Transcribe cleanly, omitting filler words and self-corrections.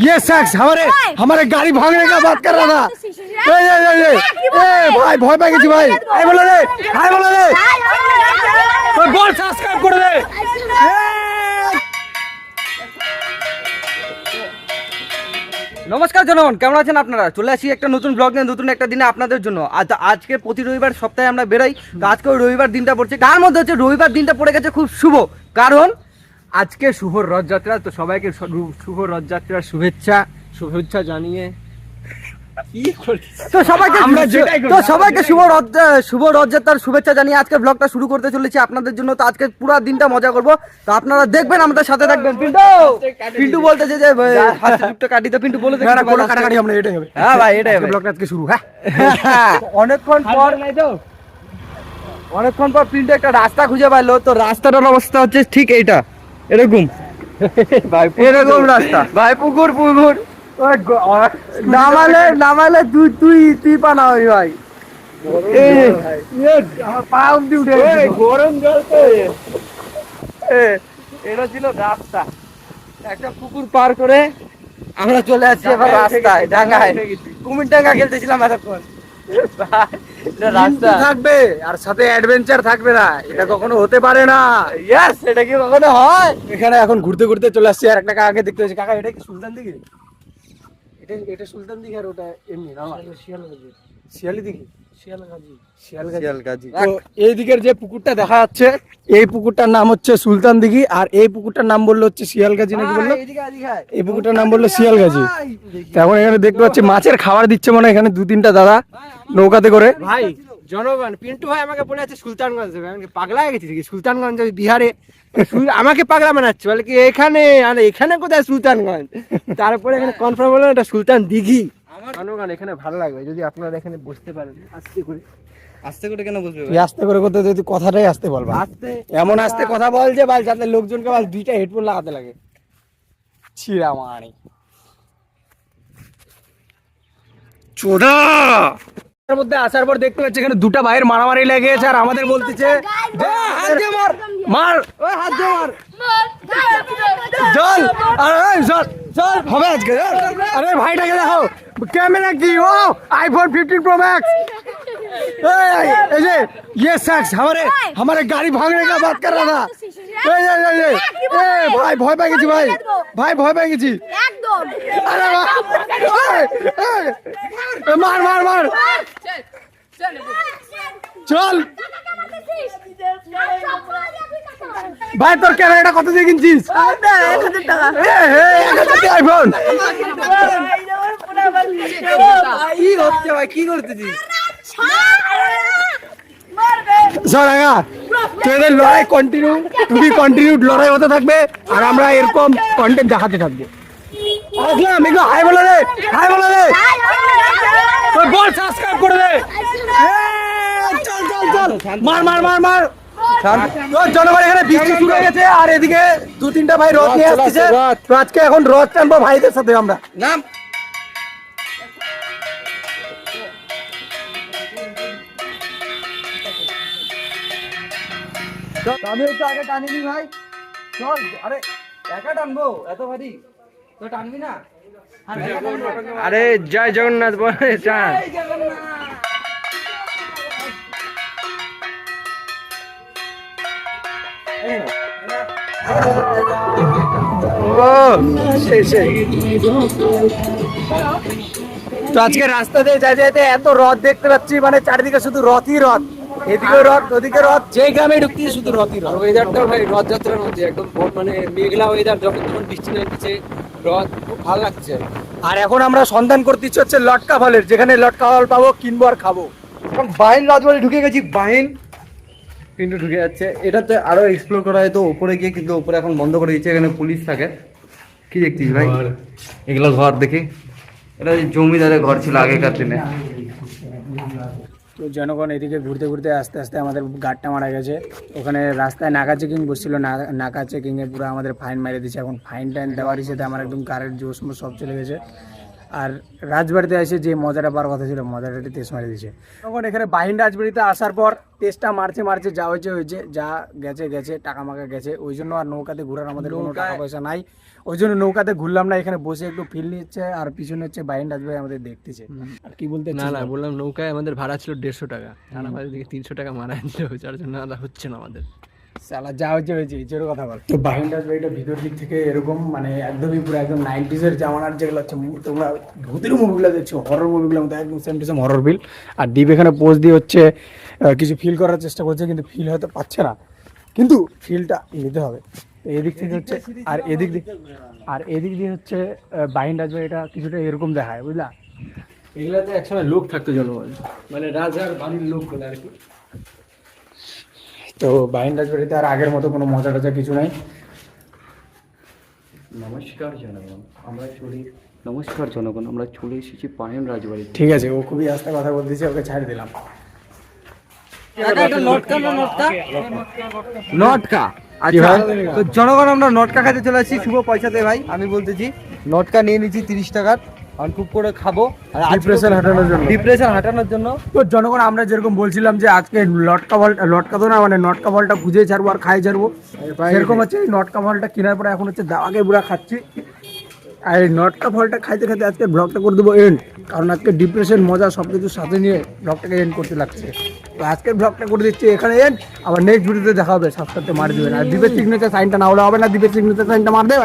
ये शख्स हमारे गाड़ी भागने का बात कर रहा था। भाई ভয় পেয়ে গেছি ভাই। হাই বলে রে, হাই বলে রে, তোর বল সাবস্ক্রাইব করে দে। নমস্কার জনগণ, কেমন আছেন আপনারা? চলে আসি একটা নতুন ব্লগ নিয়ে, নতুন একটা দিনে আপনাদের জন্য। আজকে প্রতি রবিবার সপ্তাহে আমরা বেরোই, তো আজকে ওই রবিবার দিনটা পড়ছে। তার মধ্যে হচ্ছে রবিবার দিনটা পড়ে গেছে খুব শুভ, কারণ আজকে শুভ রথযাত্রা। তো সবাইকে শুভ রথযাত্রার শুভেচ্ছা জানিয়ে সবাইকে শুভ রথযাত্রার শুভেচ্ছা জানিয়ে আজকে ব্লগটা শুরু করতে চলেছি আপনাদের জন্য। তো আজকে পুরো দিনটা মজা করব, তো আপনারা দেখবেন, আমাদের সাথে থাকবেন। পিন্টু বলতেছে যে কাটিতে, পিন্টু বলে কাটাকাটি আমরা এটাই হবে। হ্যাঁ ভাই, এটাই হবে ব্লগটা আজকে শুরু। হ্যাঁ, অনেকক্ষণ পর পিন্টু একটা রাস্তা খুঁজে পাইলো। তো রাস্তাটার অবস্থা হচ্ছে ঠিক এইটা, এরকম রাস্তা ভাই, পুকুর নামালে তুই পানা হবি ভাই। গরম জল তো এটা ছিল রাস্তা। একটা পুকুর পার করে আমরা চলে আসছি এবার রাস্তায়, ডাঙ্গায় কুমির ডাঙ্গা খেলতেছিলাম এতক্ষণ। রাস্তা থাকবে আর সাথে অ্যাডভেঞ্চার থাকবে না, এটা কখনো হতে পারে না। ইয়েস, এটা কি কখনো হয়? এখানে এখন ঘুরতে ঘুরতে চলে আসছি আর একটা কাকাকে দেখতে পাচ্ছি। কাকা, এটা কি সুলতান দিঘি? এটা সুলতান দিঘি আর ওটা এমনি না, শিয়ালি দিঘি, শিয়ালগাজী। তো এই দিকের যে পুকুরটা দেখা যাচ্ছে, এই পুকুরটার নাম হচ্ছে সুলতান দিঘি, আর এই পুকুরটার নাম বললো হচ্ছে শিয়ালগাজী নাকি বললো। এই পুকুরটার নাম বললো শিয়ালগাজী। তো এখন এখানে দেখতে পাচ্ছি মাছের খাবার দিচ্ছে মনে হয় এখানে 2-3টা দাদা নৌকাতে করে। ভাই জনগণ, পিন্টু ভাই আমাকে বলে আছে সুলতানগঞ্জ, আমি পাগলা হয়ে গেছি সুলতানগঞ্জ বিহারে। আমাকে পাগলা বানাচ্ছে, বলে কি এখানে, আর এখানে কোথায় সুলতানগঞ্জ? তারপরে এখানে কনফার্ম হলো এটা সুলতান দিঘি। জনগণ, এখানে ভালো লাগবে যদি আপনারা এখানে বসতে পারেন। আস্তে করে কেন বসবে? আস্তে করে করতে যদি কথাটাই আসতে বলবা, এমন আস্তে কথা বল যে ভাই যাতে লোকজনকে ভাই 2টা হেডফোন লাগাতে লাগে। ছিড়া মানি চোদা। এর মধ্যে আসার পর দেখতে পাচ্ছি এখানে 2টা ভাইয়ের মারামারি লেগে গেছে, আর আমাদের বলতেছে মার, হাত দিয়ে মার, চল, আরে চল হবে আজকে। আরে ভাইটাকে দেখো, ক্যামেরা কি, ও iPhone 15 Pro Max। ये शख्स हमारे गाड़ी भागने का बात कर रहा था। ভাই ভয় পেয়ে গেছি ভাই ভয় পেয়ে গেছি। আরে মার মার মার, চল ভাই। তোর ক্যামেরাটা কত দিয়ে কিনছিস? 1000 টাকা। 1000 টাকা আইফোন। কি হচ্ছে ভাই, কি করতেছিস? তোদের লড়াই কন্টিনিউ লড়াই হতে থাকবে, আর আমরা এরকম কন্টেন্ট দেখাতে থাকবো। আসলাম, এগুলো হাই বলে রে, হাই বলে রে, তোর বল সাবস্ক্রাইব করে দে। চল চল চল, মার মার মার মার। জনগণ, এখানে বৃষ্টি শুরু হয়ে গেছে, আর এদিকে 2-3টা ভাই রথ নিয়ে আসছে। তো আজকে এখন রথ টানবো ভাইদের সাথে আমরা। নাম আমি একটু আগে টানিনি ভাই, চল। আরে একা টানবো, এত ভারী তো টানবি না। আরে জয় জগন্নাথ বলে চান। তো আজকে রাস্তাতে যাইতে যাইতে এত রথ দেখতে পাচ্ছি, মানে চারিদিকে শুধু রথই রথ, এদিকে রথ ওদিকে রথ, যে গ্রামে ঢুকছি শুধু রথই রথ। ওয়েদারটা ভাই রথযাত্রার মধ্যে একদম মানে মেঘলা ওয়েদার, যখন তখন বৃষ্টি নামছে, রথ খুব ভালো লাগছে। আর এখন আমরা সন্ধান করতে ইচ্ছে হচ্ছে লটকা ফলের, যেখানে লটকা ফল পাবো, কিনবো আর খাবো। এখন বাহিন রাজবাড়ি ঢুকে গেছি, বাহিন কিন্তু ঢুকে যাচ্ছে। এটাতে আরো এক্সপ্লোর করা হয় তো উপরে গিয়ে, কিন্তু উপরে এখন বন্ধ করে দিচ্ছে, এখানে পুলিশ থাকে। কি দেখছিস ভাই? এগুলো ঘর দেখি, এটা জমিদারের ঘর ছিল আগেকার দিনে। তো জনগণ, এদিকে ঘুরতে ঘুরতে আস্তে আস্তে আমাদের গাড়টা মারা গেছে। ওখানে রাস্তায় নাকা চেকিং বসছিল, নাকা চেকিংয়ে পুরো আমাদের ফাইন মেরে দিচ্ছে। এখন ফাইন টাইন দেওয়ার হিসেবে আমার একদম কারের জোশ সব চলে গেছে। আর রাজবাড়িতে এসে যে মজাটা পাওয়ার কথা ছিল মজাটা টেস্ট মারি দিয়েছে। তখন এখানে বাহিন রাজবাড়িতে আসার পর টেস্টটা মারছে যা হয়েছে যা গেছে টাকা মাকা গেছে, ওই জন্য আর নৌকাতে ঘোরার আমাদের কোনো টাকা পয়সা নাই, ওই জন্য নৌকাতে ঘুরলাম না, এখানে বসে একটু ফিল নিচ্ছে আর পিছনে হচ্ছে বাহিন রাজবাড়ি আমাদের দেখতেছে। আর কি বলতে না না বললাম নৌকায় আমাদের ভাড়া ছিল 150 টাকা, আর আমাদের দিকে 300 টাকা মারা দিল, যার জন্য আর হচ্ছে না আমাদের। সালা যা হয়েছে জোর কথা বল। তো বাহিন রাজবাড়িটা ভিতর দিক থেকে এরকম মানে একদমই পুরো একদম 90s-এর জামানার যেগুলো হচ্ছে তোমরা ভূতের মুভিগুলো দেখছো, হরর মুভিগুলো মতো একদম same to same horror feel. আর দ্বীপ এখানে পোজ দিয়ে হচ্ছে কিছু ফিল করার চেষ্টা করছে, কিন্তু ফিল হয়তো পাচ্ছে না, কিন্তু ফিলটা নিতে হবে। তো এদিক থেকে হচ্ছে আর এদিক দিয়ে হচ্ছে বাহিন রাজবাড়িটা কিছুটা এরকম দেখায়, বুঝলা? এগুলাতে একসময় লোক থাকতো জনগণ, মানে রাজার বাড়ির লোকগুলো আর কি। তো বাহিন রাজবাড়িতে আর আগের মতো কোনো মজা টজা কিছু নাই। নমস্কার জনগণ, আমরা চলে এসেছি বাহিন রাজবাড়ি। ঠিক আছে, ও খুবই আস্তে কথা বলতেছে, ওকে ছাড় দিলাম। নটকা আচ্ছা, তো জনগণ আমরা নটকা খাইতে চলে আসছি শুভ পয়সাতে ভাই। আমি বলতেছি নটকা নিয়ে নিচ্ছি 30 টাকার, আর খুব করে খাবো ডিপ্রেশন হাঁটানোর জন্য। তো জনগণ আমরা যেরকম বলছিলাম যে আজকে লটকা তো না মানে নটকা বলটা খুঁজে ছাড়বো আর খাই ছাড়বো, সেরকম হচ্ছে এই নটকা ফলটা কেনার পরে এখন হচ্ছে দাওয়াকে বুড়া খাচ্ছি। আর এই নটকা ফলটা খাইতে খাইতে আজকে ব্লগটা করে দেবো এন্ড, কারণ আজকে ডিপ্রেশন মজা সব কিছু সাথে নিয়ে ব্লগটাকে এন্ড করতে লাগছে। তো আজকের ব্লগটা করে দিচ্ছি এখানে এন্ড, আবার নেক্সট ভিডিওতে দেখা হবে। সাবস্ক্রাইবটা মারি দেবেন, আর দ্বীপের সিগনেচার সাইনটা না হলে হবে না, দ্বীপের সিগনেচার সাইনটা মার দেবে।